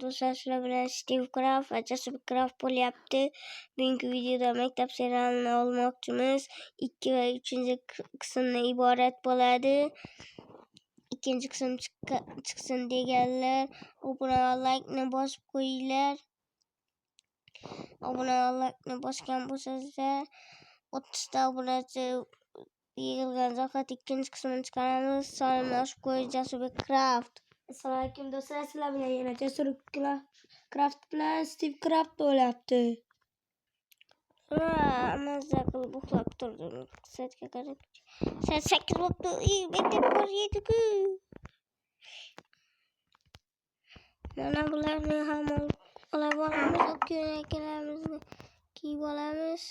dostlar, şuna bilen Steve Craft ve Joseph Craft Pol yaptı. Bugünkü videoda mektep serialini olmoqchimiz. 2 ve 3. kısımdan iborat bo'ladi. İkinci kısım çıksın deganlar abone ol, like'ni bosib qo'yinglar. Abone ol, like'ni bosgan bo'lsangizlar 30 ta obunachi yig'ilgan zahot ikkinchi qismini chiqaramiz. Salomlashib qo'ying Joseph Craft. Assalomu alaykum do'stlar, sizlar bilan yana Joseph Craft bilan Steve Craft bo'lyapti. Mazza qilib uxlab turdim. Soatga qarab. Soat 8 bo'libdi. Maktab boryapti-ku. Mana bularni ham olib olamiz, ko'ylaklarimizni kiyib olamiz.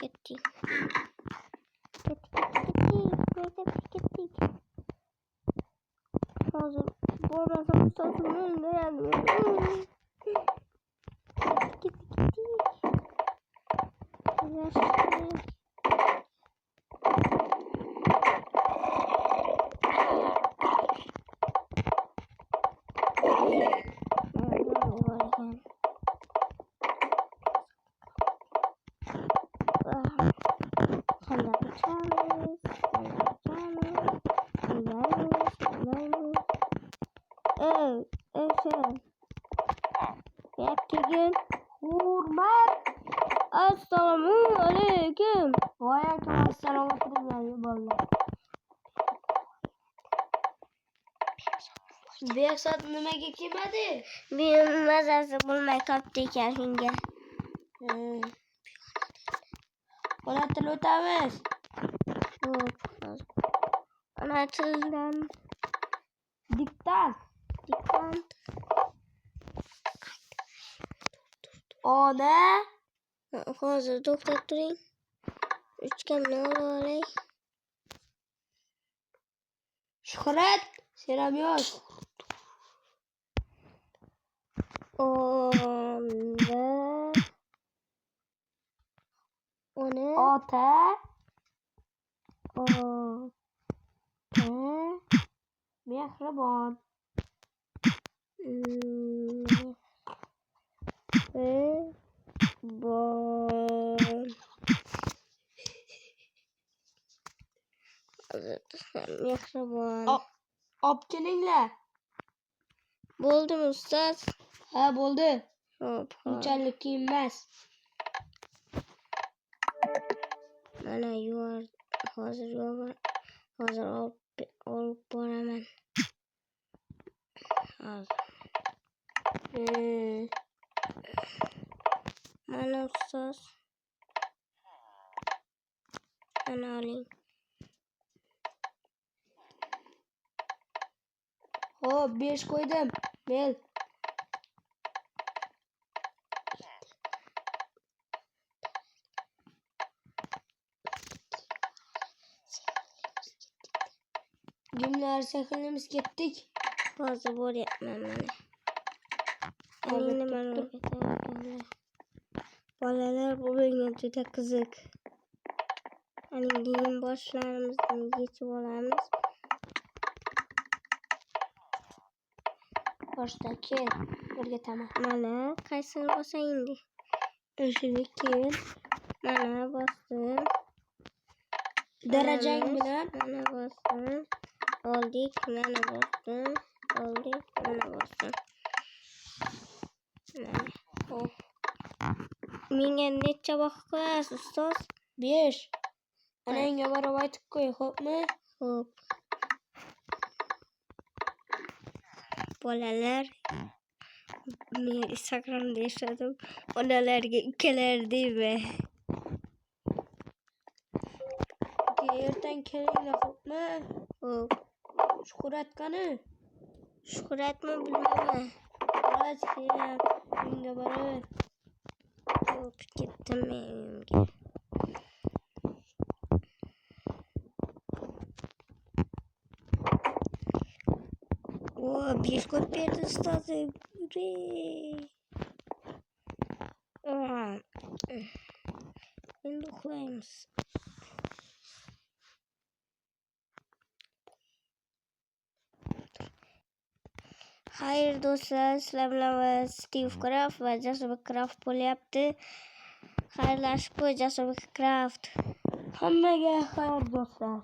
Ketdik. Ketdik. Hozir bo'lmasam ustozimni o'ldiradi. Ketdik. Hurmat. Assalomu alaykum. Va alaykum assalom bolalar. Behzod nimaga kelmadi? Men mazasi bo'lmay qolibdi ekan shunga. Ona til o'tamiz. Ona tildan diktant. Ona hozir to'xtab turing. Uchkamni olay. Shuhrat, sen ham yoz. Ona ota mehribon. Mehribon. Olib kelinglar. Bo'ldimi ustoz? Ha, bo'ldi. Xo'p. Unchalik emas. Mana hozir olib boraman. Mana ustoz. Mana oling. Xo'p, 5 qo'ydim. Bel. Gimlar sehrimiz ketdik. Hozir bo'lyapman mana. Bolalar bu menga juda qiziq. Keyin boshlarimizni yechib olamiz. Boshda kel, o'rgataman. Mana qaysini bosay endi? O'shini kel. Mana bosdim. Darajang bilan mana bosdim. Oldik, mana bosdim. Oldik, mana bosdim. Xo'p. Menga necha vaqt qo'yasiz, ustoz? 5. Onangga borib aytib qo'y, xo'pmi? Xo'p. Bolalar, men Instagramda yashadim. Onalarga ukalar deymi? Ertaga kelinglar, xo'pmi? Xo'p. Shuhrat qani? Shuhratmi bilmayman. Hozir keling, menga borib. Xo'p, ketdim menga. Bir ko'p berdi ustozim. Endi uxlaymiz. Xayr do'stlar, sizlar bilan Steve Craft va Jasur Craft bo'lyapti. Xayrlashib qo'y Jasur Craft. Hammaga xayr do'stlar.